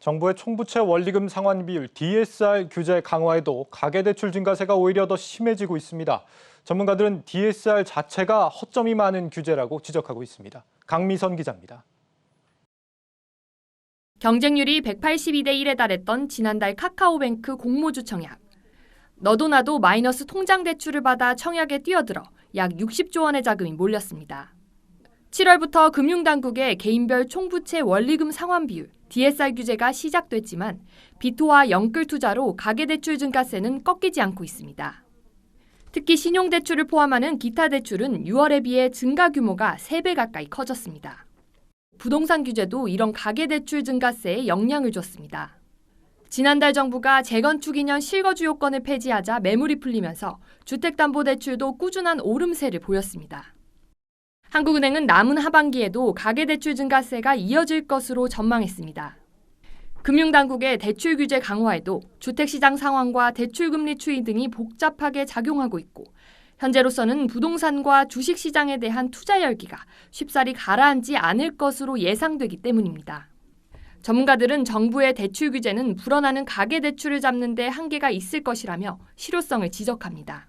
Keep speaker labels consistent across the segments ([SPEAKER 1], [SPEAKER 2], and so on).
[SPEAKER 1] 정부의 총부채 원리금 상환 비율 DSR 규제 강화에도 가계대출 증가세가 오히려 더 심해지고 있습니다. 전문가들은 DSR 자체가 허점이 많은 규제라고 지적하고 있습니다. 강미선 기자입니다.
[SPEAKER 2] 경쟁률이 182대 1에 달했던 지난달 카카오뱅크 공모주 청약. 너도 나도 마이너스 통장 대출을 받아 청약에 뛰어들어 약 60조 원의 자금이 몰렸습니다. 7월부터 금융당국의 개인별 총부채 원리금 상환 비율 DSR 규제가 시작됐지만 비토와 영끌 투자로 가계대출 증가세는 꺾이지 않고 있습니다. 특히 신용대출을 포함하는 기타 대출은 6월에 비해 증가 규모가 3배 가까이 커졌습니다. 부동산 규제도 이런 가계대출 증가세에 영향을 줬습니다. 지난달 정부가 재건축 2년 실거주 요건을 폐지하자 매물이 풀리면서 주택담보대출도 꾸준한 오름세를 보였습니다. 한국은행은 남은 하반기에도 가계대출 증가세가 이어질 것으로 전망했습니다. 금융당국의 대출 규제 강화에도 주택시장 상황과 대출금리 추이 등이 복잡하게 작용하고 있고 현재로서는 부동산과 주식시장에 대한 투자 열기가 쉽사리 가라앉지 않을 것으로 예상되기 때문입니다. 전문가들은 정부의 대출 규제는 불어나는 가계대출을 잡는 데 한계가 있을 것이라며 실효성을 지적합니다.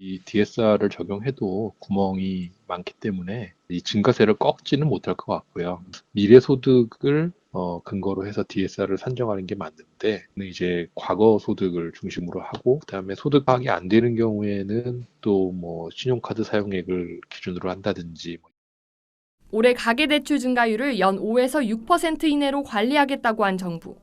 [SPEAKER 3] 이 DSR을 적용해도 구멍이 많기 때문에 이 증가세를 꺾지는 못할 것 같고요. 미래 소득을 근거로 해서 DSR을 산정하는 게 맞는데 이제 과거 소득을 중심으로 하고 그다음에 소득 파악이 안 되는 경우에는 또 뭐 신용카드 사용액을 기준으로 한다든지.
[SPEAKER 2] 올해 가계대출 증가율을 연 5에서 6% 이내로 관리하겠다고 한 정부.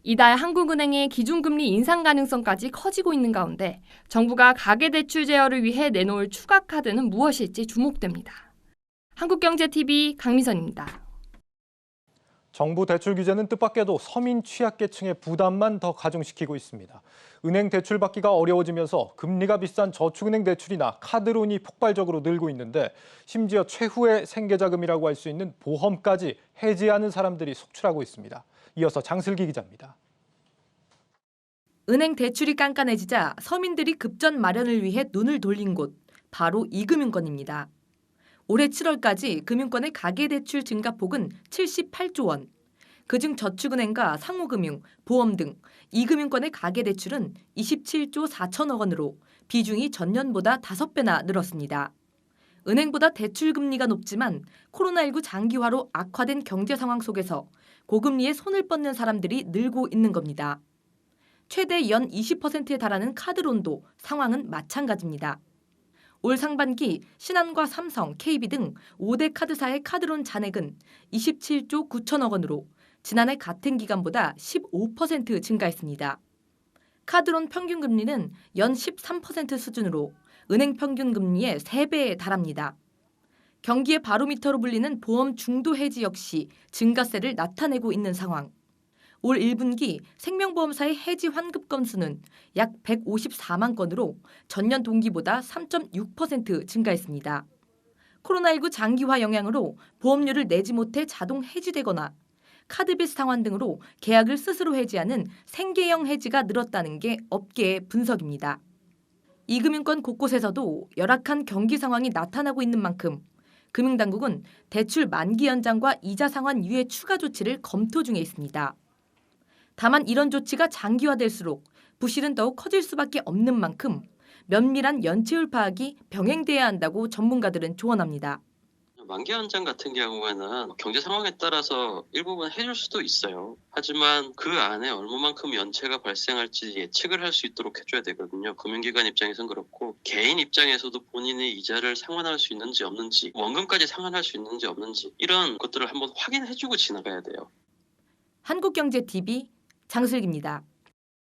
[SPEAKER 2] 이달 한국은행의 기준금리 인상 가능성까지 커지고 있는 가운데 정부가 가계대출 제어를 위해 내놓을 추가 카드는 무엇일지 주목됩니다. 한국경제TV 강미선입니다.
[SPEAKER 1] 정부 대출 규제는 뜻밖에도 서민 취약계층의 부담만 더 가중시키고 있습니다. 은행 대출 받기가 어려워지면서 금리가 비싼 저축은행 대출이나 카드론이 폭발적으로 늘고 있는데 심지어 최후의 생계자금이라고 할 수 있는 보험까지 해지하는 사람들이 속출하고 있습니다. 이어서 장슬기 기자입니다.
[SPEAKER 4] 은행 대출이 깐깐해지자 서민들이 급전 마련을 위해 눈을 돌린 곳, 바로 이금융권입니다. 올해 7월까지 금융권의 가계대출 증가폭은 78조 원. 그중 저축은행과 상호금융, 보험 등 이금융권의 가계대출은 27조 4천억 원으로 비중이 전년보다 5배나 늘었습니다. 은행보다 대출 금리가 높지만 코로나19 장기화로 악화된 경제 상황 속에서 고금리에 손을 뻗는 사람들이 늘고 있는 겁니다. 최대 연 20%에 달하는 카드론도 상황은 마찬가지입니다. 올 상반기 신한과 삼성, KB 등 5대 카드사의 카드론 잔액은 27조 9천억 원으로 지난해 같은 기간보다 15% 증가했습니다. 카드론 평균 금리는 연 13% 수준으로 은행 평균 금리의 3배에 달합니다. 경기의 바로미터로 불리는 보험 중도 해지 역시 증가세를 나타내고 있는 상황. 올 1분기 생명보험사의 해지 환급 건수는 약 154만 건으로 전년 동기보다 3.6% 증가했습니다. 코로나19 장기화 영향으로 보험료를 내지 못해 자동 해지되거나 카드빚 상환 등으로 계약을 스스로 해지하는 생계형 해지가 늘었다는 게 업계의 분석입니다. 이금융권 곳곳에서도 열악한 경기 상황이 나타나고 있는 만큼 금융당국은 대출 만기 연장과 이자 상환 유예 추가 조치를 검토 중에 있습니다. 다만 이런 조치가 장기화될수록 부실은 더욱 커질 수밖에 없는 만큼 면밀한 연체율 파악이 병행돼야 한다고 전문가들은 조언합니다.
[SPEAKER 5] 만기 연장 같은 경우에는 경제 상황에 따라서 일부분 해줄 수도 있어요. 하지만 그 안에 얼마만큼 연체가 발생할지 예측을 할 수 있도록 해줘야 되거든요. 금융기관 입장에서는 그렇고 개인 입장에서도 본인의 이자를 상환할 수 있는지 없는지 원금까지 상환할 수 있는지 없는지 이런 것들을 한번 확인해주고 지나가야 돼요.
[SPEAKER 4] 한국경제TV 장슬기입니다.